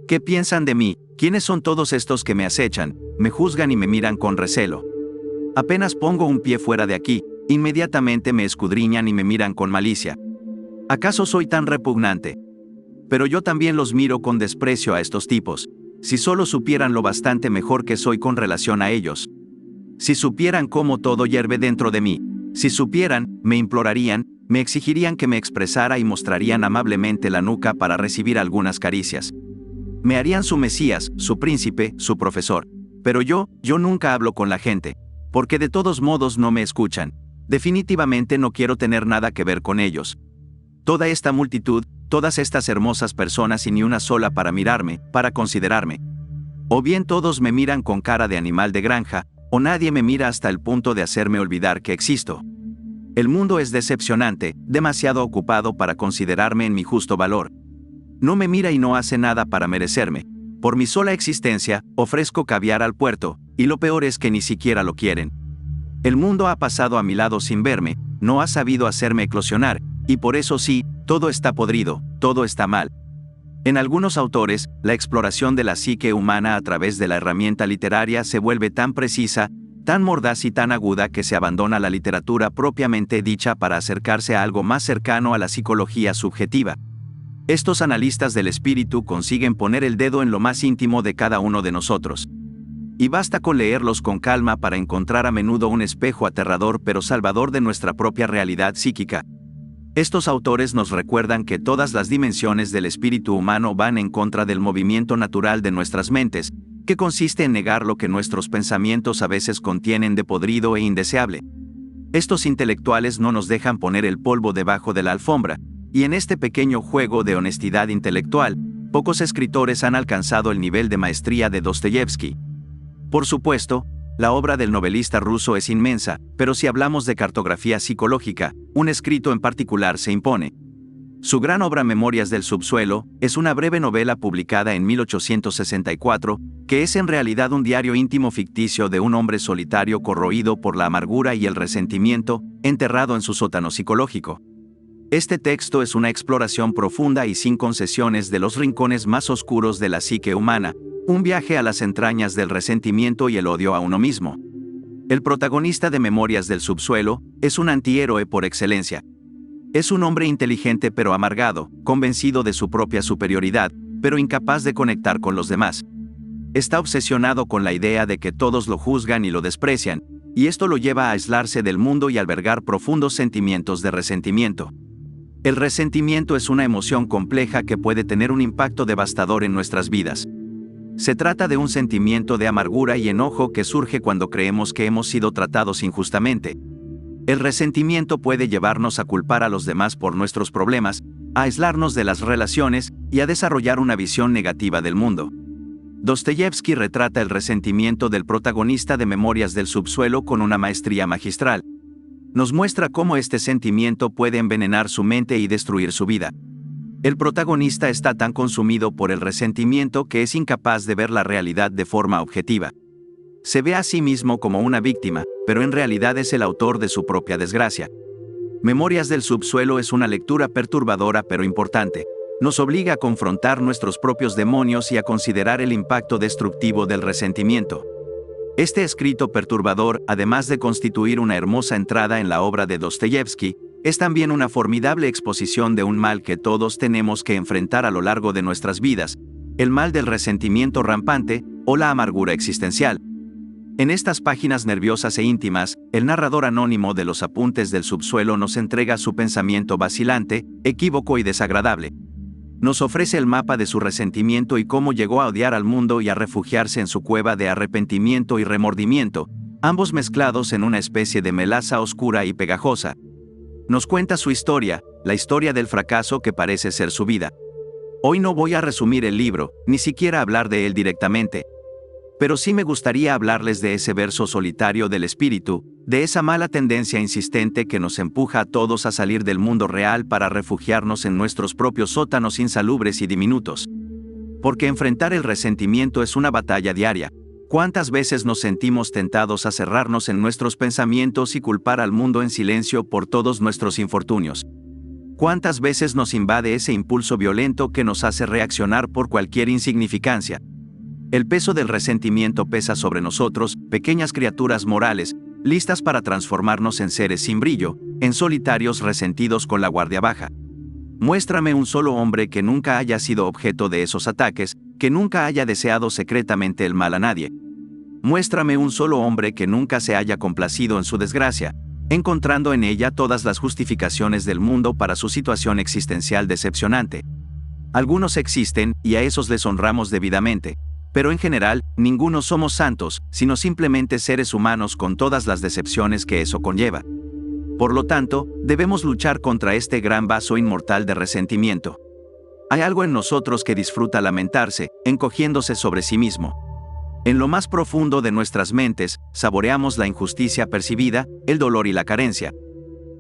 ¿Qué piensan de mí? ¿Quiénes son todos estos que me acechan, me juzgan y me miran con recelo? Apenas pongo un pie fuera de aquí, inmediatamente me escudriñan y me miran con malicia. ¿Acaso soy tan repugnante? Pero yo también los miro con desprecio a estos tipos. Si solo supieran lo bastante mejor que soy con relación a ellos. Si supieran cómo todo hierve dentro de mí. Si supieran, me implorarían, me exigirían que me expresara y mostrarían amablemente la nuca para recibir algunas caricias. Me harían su Mesías, su príncipe, su profesor. Pero yo nunca hablo con la gente, porque de todos modos no me escuchan. Definitivamente no quiero tener nada que ver con ellos. Toda esta multitud, todas estas hermosas personas y ni una sola para mirarme, para considerarme. O bien todos me miran con cara de animal de granja, o nadie me mira hasta el punto de hacerme olvidar que existo. El mundo es decepcionante, demasiado ocupado para considerarme en mi justo valor. No me mira y no hace nada para merecerme. Por mi sola existencia, ofrezco caviar al puerto, y lo peor es que ni siquiera lo quieren. El mundo ha pasado a mi lado sin verme, no ha sabido hacerme eclosionar, y por eso sí, todo está podrido, todo está mal. En algunos autores, la exploración de la psique humana a través de la herramienta literaria se vuelve tan precisa, tan mordaz y tan aguda que se abandona la literatura propiamente dicha para acercarse a algo más cercano a la psicología subjetiva. Estos analistas del espíritu consiguen poner el dedo en lo más íntimo de cada uno de nosotros. Y basta con leerlos con calma para encontrar a menudo un espejo aterrador pero salvador de nuestra propia realidad psíquica. Estos autores nos recuerdan que todas las dimensiones del espíritu humano van en contra del movimiento natural de nuestras mentes, que consiste en negar lo que nuestros pensamientos a veces contienen de podrido e indeseable. Estos intelectuales no nos dejan poner el polvo debajo de la alfombra, y en este pequeño juego de honestidad intelectual, pocos escritores han alcanzado el nivel de maestría de Dostoyevsky. Por supuesto, la obra del novelista ruso es inmensa, pero si hablamos de cartografía psicológica, un escrito en particular se impone. Su gran obra Memorias del subsuelo es una breve novela publicada en 1864, que es en realidad un diario íntimo ficticio de un hombre solitario corroído por la amargura y el resentimiento, enterrado en su sótano psicológico. Este texto es una exploración profunda y sin concesiones de los rincones más oscuros de la psique humana, un viaje a las entrañas del resentimiento y el odio a uno mismo. El protagonista de Memorias del subsuelo es un antihéroe por excelencia. Es un hombre inteligente pero amargado, convencido de su propia superioridad, pero incapaz de conectar con los demás. Está obsesionado con la idea de que todos lo juzgan y lo desprecian, y esto lo lleva a aislarse del mundo y albergar profundos sentimientos de resentimiento. El resentimiento es una emoción compleja que puede tener un impacto devastador en nuestras vidas. Se trata de un sentimiento de amargura y enojo que surge cuando creemos que hemos sido tratados injustamente. El resentimiento puede llevarnos a culpar a los demás por nuestros problemas, a aislarnos de las relaciones y a desarrollar una visión negativa del mundo. Dostoyevsky retrata el resentimiento del protagonista de Memorias del subsuelo con una maestría magistral. Nos muestra cómo este sentimiento puede envenenar su mente y destruir su vida. El protagonista está tan consumido por el resentimiento que es incapaz de ver la realidad de forma objetiva. Se ve a sí mismo como una víctima, pero en realidad es el autor de su propia desgracia. Memorias del subsuelo es una lectura perturbadora pero importante. Nos obliga a confrontar nuestros propios demonios y a considerar el impacto destructivo del resentimiento. Este escrito perturbador, además de constituir una hermosa entrada en la obra de Dostoyevsky, es también una formidable exposición de un mal que todos tenemos que enfrentar a lo largo de nuestras vidas, el mal del resentimiento rampante o la amargura existencial. En estas páginas nerviosas e íntimas, el narrador anónimo de los apuntes del subsuelo nos entrega su pensamiento vacilante, equívoco y desagradable. Nos ofrece el mapa de su resentimiento y cómo llegó a odiar al mundo y a refugiarse en su cueva de arrepentimiento y remordimiento, ambos mezclados en una especie de melaza oscura y pegajosa. Nos cuenta su historia, la historia del fracaso que parece ser su vida. Hoy no voy a resumir el libro, ni siquiera hablar de él directamente. Pero sí me gustaría hablarles de ese verso solitario del espíritu, de esa mala tendencia insistente que nos empuja a todos a salir del mundo real para refugiarnos en nuestros propios sótanos insalubres y diminutos. Porque enfrentar el resentimiento es una batalla diaria. ¿Cuántas veces nos sentimos tentados a cerrarnos en nuestros pensamientos y culpar al mundo en silencio por todos nuestros infortunios? ¿Cuántas veces nos invade ese impulso violento que nos hace reaccionar por cualquier insignificancia? El peso del resentimiento pesa sobre nosotros, pequeñas criaturas morales, listas para transformarnos en seres sin brillo, en solitarios resentidos con la guardia baja. Muéstrame un solo hombre que nunca haya sido objeto de esos ataques, que nunca haya deseado secretamente el mal a nadie. Muéstrame un solo hombre que nunca se haya complacido en su desgracia, encontrando en ella todas las justificaciones del mundo para su situación existencial decepcionante. Algunos existen, y a esos les honramos debidamente, pero en general, ninguno somos santos, sino simplemente seres humanos con todas las decepciones que eso conlleva. Por lo tanto, debemos luchar contra este gran vaso inmortal de resentimiento. Hay algo en nosotros que disfruta lamentarse, encogiéndose sobre sí mismo. En lo más profundo de nuestras mentes, saboreamos la injusticia percibida, el dolor y la carencia.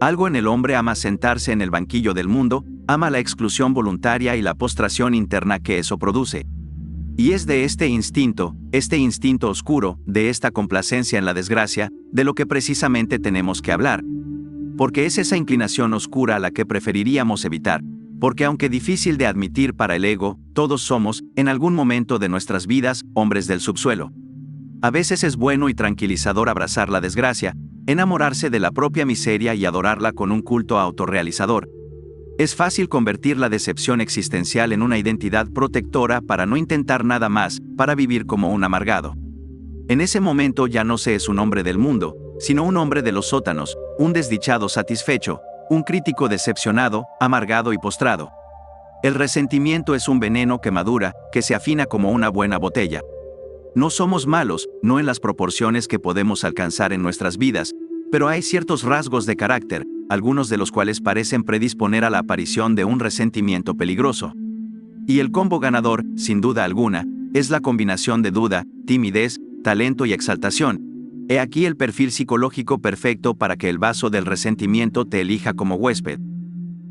Algo en el hombre ama sentarse en el banquillo del mundo, ama la exclusión voluntaria y la postración interna que eso produce. Y es de este instinto oscuro, de esta complacencia en la desgracia, de lo que precisamente tenemos que hablar. Porque es esa inclinación oscura a la que preferiríamos evitar. Porque aunque difícil de admitir para el ego, todos somos, en algún momento de nuestras vidas, hombres del subsuelo. A veces es bueno y tranquilizador abrazar la desgracia, enamorarse de la propia miseria y adorarla con un culto autorrealizador. Es fácil convertir la decepción existencial en una identidad protectora para no intentar nada más, para vivir como un amargado. En ese momento ya no se es un hombre del mundo, sino un hombre de los sótanos, un desdichado satisfecho, un crítico decepcionado, amargado y postrado. El resentimiento es un veneno que madura, que se afina como una buena botella. No somos malos, no en las proporciones que podemos alcanzar en nuestras vidas, pero hay ciertos rasgos de carácter, algunos de los cuales parecen predisponer a la aparición de un resentimiento peligroso. Y el combo ganador, sin duda alguna, es la combinación de duda, timidez, talento y exaltación. He aquí el perfil psicológico perfecto para que el vaso del resentimiento te elija como huésped.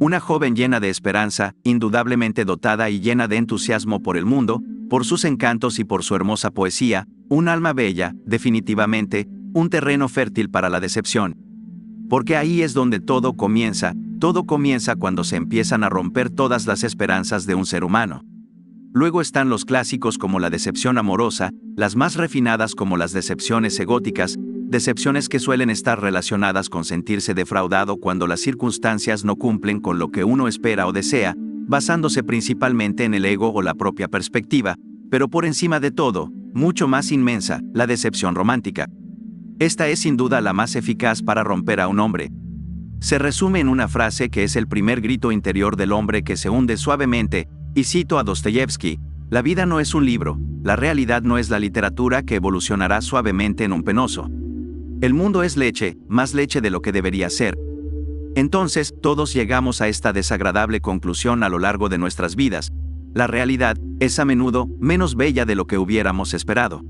Una joven llena de esperanza, indudablemente dotada y llena de entusiasmo por el mundo, por sus encantos y por su hermosa poesía, un alma bella, definitivamente, un terreno fértil para la decepción. Porque ahí es donde todo comienza cuando se empiezan a romper todas las esperanzas de un ser humano. Luego están los clásicos como la decepción amorosa, las más refinadas como las decepciones egóticas, decepciones que suelen estar relacionadas con sentirse defraudado cuando las circunstancias no cumplen con lo que uno espera o desea, basándose principalmente en el ego o la propia perspectiva, pero por encima de todo, mucho más inmensa, la decepción romántica. Esta es sin duda la más eficaz para romper a un hombre. Se resume en una frase que es el primer grito interior del hombre que se hunde suavemente, y cito a Dostoyevsky: la vida no es un libro, la realidad no es la literatura que evolucionará suavemente en un penoso. El mundo es leche, más leche de lo que debería ser. Entonces, todos llegamos a esta desagradable conclusión a lo largo de nuestras vidas: la realidad es a menudo menos bella de lo que hubiéramos esperado.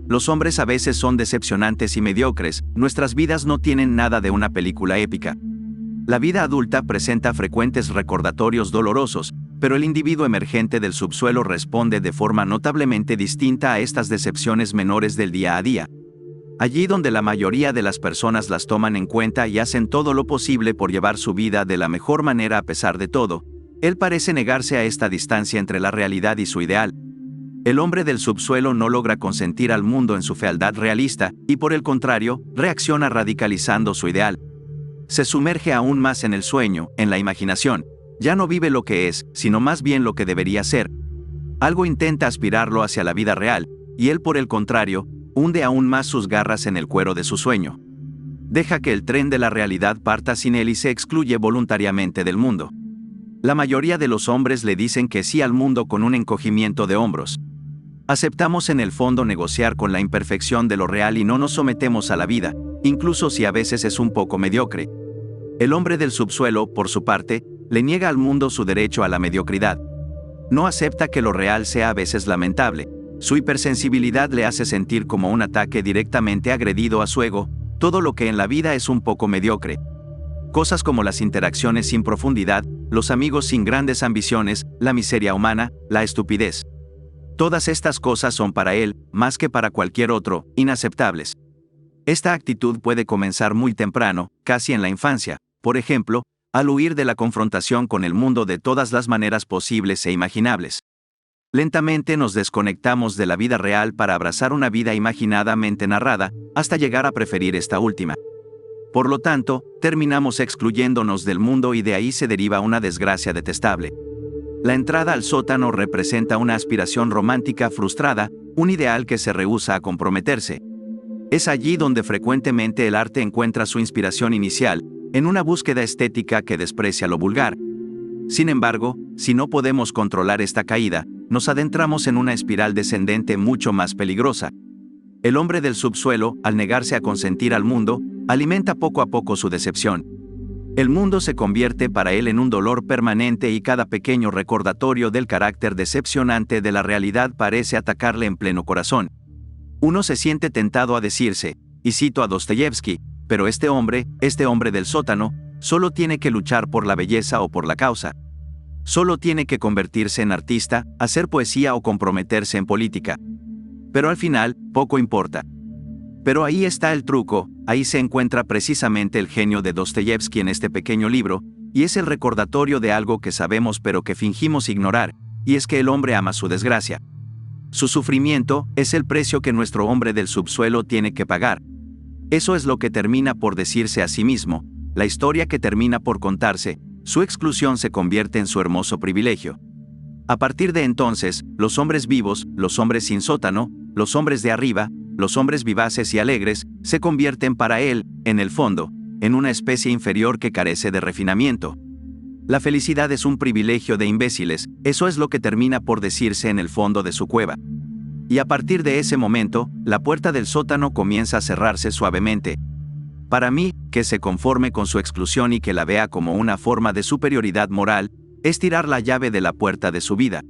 Los hombres a veces son decepcionantes y mediocres, nuestras vidas no tienen nada de una película épica. La vida adulta presenta frecuentes recordatorios dolorosos, pero el individuo emergente del subsuelo responde de forma notablemente distinta a estas decepciones menores del día a día. Allí donde la mayoría de las personas las toman en cuenta y hacen todo lo posible por llevar su vida de la mejor manera a pesar de todo, él parece negarse a esta distancia entre la realidad y su ideal. El hombre del subsuelo no logra consentir al mundo en su fealdad realista, y por el contrario, reacciona radicalizando su ideal. Se sumerge aún más en el sueño, en la imaginación. Ya no vive lo que es, sino más bien lo que debería ser. Algo intenta aspirarlo hacia la vida real, y él por el contrario, hunde aún más sus garras en el cuero de su sueño. Deja que el tren de la realidad parta sin él y se excluye voluntariamente del mundo. La mayoría de los hombres le dicen que sí al mundo con un encogimiento de hombros. Aceptamos en el fondo negociar con la imperfección de lo real y no nos sometemos a la vida, incluso si a veces es un poco mediocre. El hombre del subsuelo, por su parte, le niega al mundo su derecho a la mediocridad. No acepta que lo real sea a veces lamentable. Su hipersensibilidad le hace sentir como un ataque directamente agredido a su ego: todo lo que en la vida es un poco mediocre. Cosas como las interacciones sin profundidad, los amigos sin grandes ambiciones, la miseria humana, la estupidez. Todas estas cosas son para él, más que para cualquier otro, inaceptables. Esta actitud puede comenzar muy temprano, casi en la infancia. Por ejemplo, al huir de la confrontación con el mundo de todas las maneras posibles e imaginables. Lentamente nos desconectamos de la vida real para abrazar una vida imaginadamente narrada, hasta llegar a preferir esta última. Por lo tanto, terminamos excluyéndonos del mundo y de ahí se deriva una desgracia detestable. La entrada al sótano representa una aspiración romántica frustrada, un ideal que se rehúsa a comprometerse. Es allí donde frecuentemente el arte encuentra su inspiración inicial, en una búsqueda estética que desprecia lo vulgar. Sin embargo, si no podemos controlar esta caída, nos adentramos en una espiral descendente mucho más peligrosa. El hombre del subsuelo, al negarse a consentir al mundo, alimenta poco a poco su decepción. El mundo se convierte para él en un dolor permanente y cada pequeño recordatorio del carácter decepcionante de la realidad parece atacarle en pleno corazón. Uno se siente tentado a decirse, y cito a Dostoyevsky, pero este hombre del sótano, solo tiene que luchar por la belleza o por la causa. Solo tiene que convertirse en artista, hacer poesía o comprometerse en política. Pero al final, poco importa. Pero ahí está el truco, ahí se encuentra precisamente el genio de Dostoyevsky en este pequeño libro, y es el recordatorio de algo que sabemos pero que fingimos ignorar, y es que el hombre ama su desgracia. Su sufrimiento es el precio que nuestro hombre del subsuelo tiene que pagar. Eso es lo que termina por decirse a sí mismo, la historia que termina por contarse, su exclusión se convierte en su hermoso privilegio. A partir de entonces, los hombres vivos, los hombres sin sótano, los hombres de arriba, los hombres vivaces y alegres, se convierten para él, en el fondo, en una especie inferior que carece de refinamiento. La felicidad es un privilegio de imbéciles, eso es lo que termina por decirse en el fondo de su cueva. Y a partir de ese momento, la puerta del sótano comienza a cerrarse suavemente. Para mí, que se conforme con su exclusión y que la vea como una forma de superioridad moral, es tirar la llave de la puerta de su vida.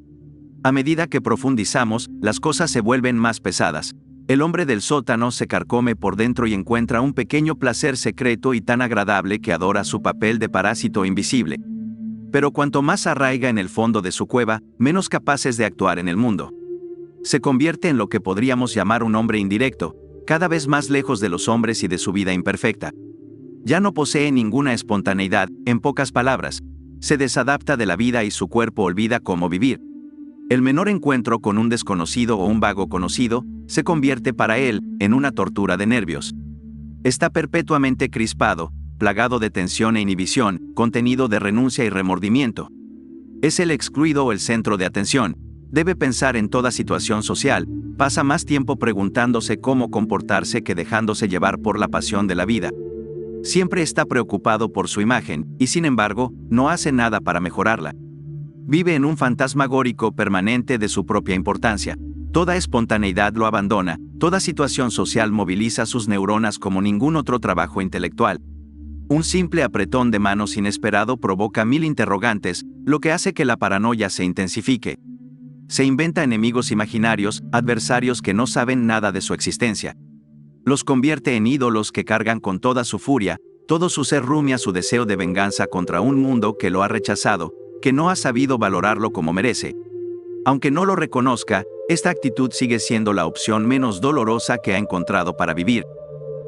A medida que profundizamos, las cosas se vuelven más pesadas. El hombre del sótano se carcome por dentro y encuentra un pequeño placer secreto y tan agradable que adora su papel de parásito invisible. Pero cuanto más arraiga en el fondo de su cueva, menos capaces de actuar en el mundo. Se convierte en lo que podríamos llamar un hombre indirecto, cada vez más lejos de los hombres y de su vida imperfecta. Ya no posee ninguna espontaneidad, en pocas palabras. Se desadapta de la vida y su cuerpo olvida cómo vivir. El menor encuentro con un desconocido o un vago conocido se convierte para él en una tortura de nervios. Está perpetuamente crispado, plagado de tensión e inhibición, contenido de renuncia y remordimiento. Es el excluido o el centro de atención. Debe pensar en toda situación social, pasa más tiempo preguntándose cómo comportarse que dejándose llevar por la pasión de la vida. Siempre está preocupado por su imagen, y sin embargo, no hace nada para mejorarla. Vive en un fantasmagórico permanente de su propia importancia. Toda espontaneidad lo abandona, toda situación social moviliza sus neuronas como ningún otro trabajo intelectual. Un simple apretón de manos inesperado provoca 1000 interrogantes, lo que hace que la paranoia se intensifique. Se inventa enemigos imaginarios, adversarios que no saben nada de su existencia. Los convierte en ídolos que cargan con toda su furia, todo su ser rumia su deseo de venganza contra un mundo que lo ha rechazado, que no ha sabido valorarlo como merece. Aunque no lo reconozca, esta actitud sigue siendo la opción menos dolorosa que ha encontrado para vivir.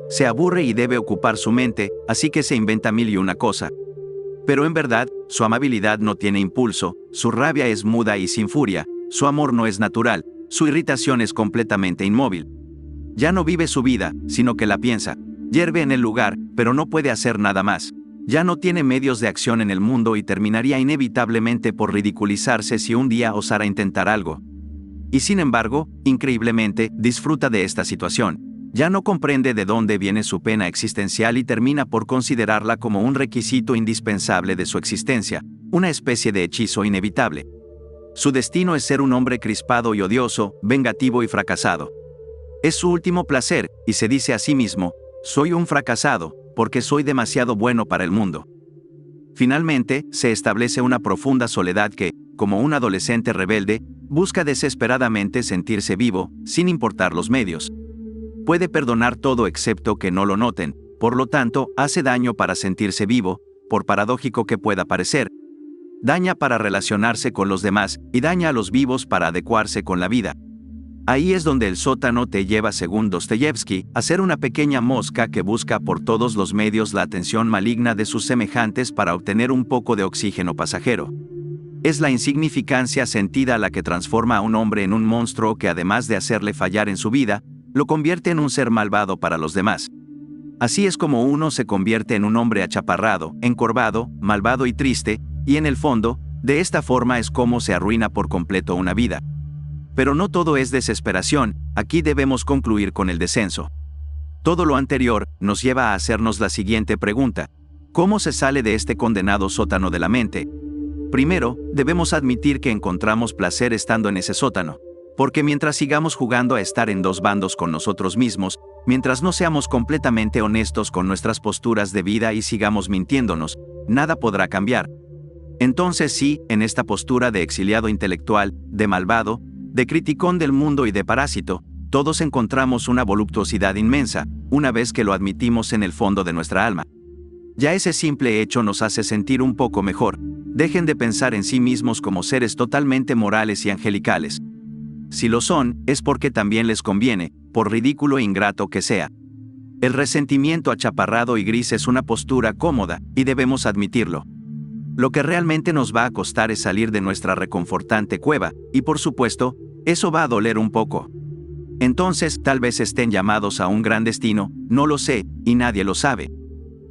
Se aburre y debe ocupar su mente, así que se inventa 1000 y una cosa. Pero en verdad, su amabilidad no tiene impulso, su rabia es muda y sin furia, su amor no es natural, su irritación es completamente inmóvil. Ya no vive su vida, sino que la piensa. Hierve en el lugar, pero no puede hacer nada más. Ya no tiene medios de acción en el mundo y terminaría inevitablemente por ridiculizarse si un día osara intentar algo. Y sin embargo, increíblemente, disfruta de esta situación. Ya no comprende de dónde viene su pena existencial y termina por considerarla como un requisito indispensable de su existencia, una especie de hechizo inevitable. Su destino es ser un hombre crispado y odioso, vengativo y fracasado. Es su último placer, y se dice a sí mismo, soy un fracasado, porque soy demasiado bueno para el mundo. Finalmente, se establece una profunda soledad que, como un adolescente rebelde, busca desesperadamente sentirse vivo, sin importar los medios. Puede perdonar todo excepto que no lo noten, por lo tanto, hace daño para sentirse vivo, por paradójico que pueda parecer. Daña para relacionarse con los demás, y daña a los vivos para adecuarse con la vida. Ahí es donde el sótano te lleva, según Dostoyevsky, a ser una pequeña mosca que busca por todos los medios la atención maligna de sus semejantes para obtener un poco de oxígeno pasajero. Es la insignificancia sentida la que transforma a un hombre en un monstruo que, además de hacerle fallar en su vida, lo convierte en un ser malvado para los demás. Así es como uno se convierte en un hombre achaparrado, encorvado, malvado y triste, y en el fondo, de esta forma es como se arruina por completo una vida. Pero no todo es desesperación, aquí debemos concluir con el descenso. Todo lo anterior nos lleva a hacernos la siguiente pregunta: ¿cómo se sale de este condenado sótano de la mente? Primero, debemos admitir que encontramos placer estando en ese sótano, porque mientras sigamos jugando a estar en dos bandos con nosotros mismos, mientras no seamos completamente honestos con nuestras posturas de vida y sigamos mintiéndonos, nada podrá cambiar. Entonces sí, en esta postura de exiliado intelectual, de malvado, de criticón del mundo y de parásito, todos encontramos una voluptuosidad inmensa, una vez que lo admitimos en el fondo de nuestra alma. Ya ese simple hecho nos hace sentir un poco mejor. Dejen de pensar en sí mismos como seres totalmente morales y angelicales. Si lo son, es porque también les conviene, por ridículo e ingrato que sea. El resentimiento achaparrado y gris es una postura cómoda, y debemos admitirlo. Lo que realmente nos va a costar es salir de nuestra reconfortante cueva, y por supuesto, eso va a doler un poco. Entonces, tal vez estén llamados a un gran destino, no lo sé, y nadie lo sabe.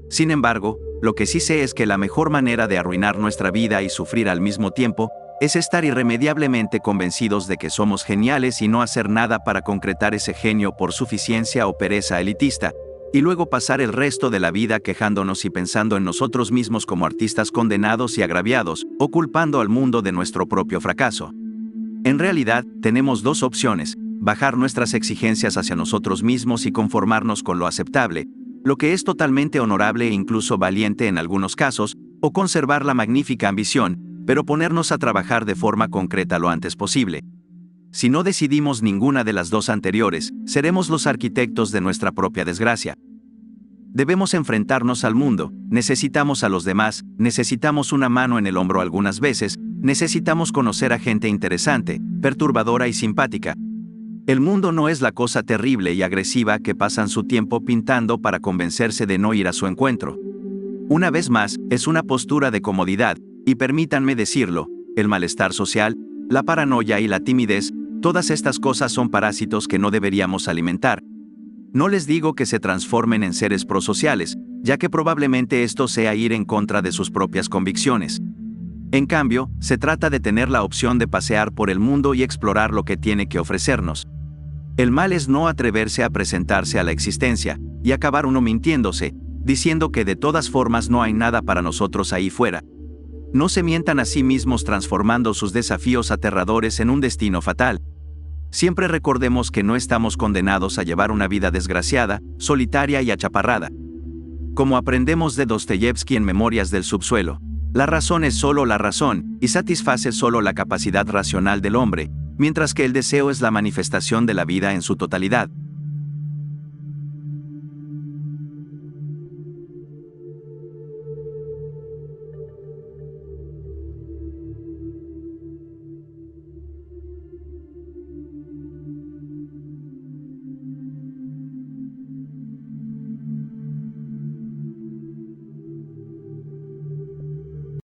Sin embargo, lo que sí sé es que la mejor manera de arruinar nuestra vida y sufrir al mismo tiempo, es estar irremediablemente convencidos de que somos geniales y no hacer nada para concretar ese genio por suficiencia o pereza elitista, y luego pasar el resto de la vida quejándonos y pensando en nosotros mismos como artistas condenados y agraviados, o culpando al mundo de nuestro propio fracaso. En realidad, tenemos dos opciones: bajar nuestras exigencias hacia nosotros mismos y conformarnos con lo aceptable, lo que es totalmente honorable e incluso valiente en algunos casos, o conservar la magnífica ambición, pero ponernos a trabajar de forma concreta lo antes posible. Si no decidimos ninguna de las dos anteriores, seremos los arquitectos de nuestra propia desgracia. Debemos enfrentarnos al mundo, necesitamos a los demás, necesitamos una mano en el hombro algunas veces, necesitamos conocer a gente interesante, perturbadora y simpática. El mundo no es la cosa terrible y agresiva que pasan su tiempo pintando para convencerse de no ir a su encuentro. Una vez más, es una postura de comodidad, y permítanme decirlo, el malestar social, la paranoia y la timidez, todas estas cosas son parásitos que no deberíamos alimentar. No les digo que se transformen en seres prosociales, ya que probablemente esto sea ir en contra de sus propias convicciones. En cambio, se trata de tener la opción de pasear por el mundo y explorar lo que tiene que ofrecernos. El mal es no atreverse a presentarse a la existencia, y acabar uno mintiéndose, diciendo que de todas formas no hay nada para nosotros ahí fuera. No se mientan a sí mismos transformando sus desafíos aterradores en un destino fatal. Siempre recordemos que no estamos condenados a llevar una vida desgraciada, solitaria y achaparrada. Como aprendemos de Dostoyevsky en Memorias del Subsuelo, la razón es solo la razón, y satisface solo la capacidad racional del hombre, mientras que el deseo es la manifestación de la vida en su totalidad.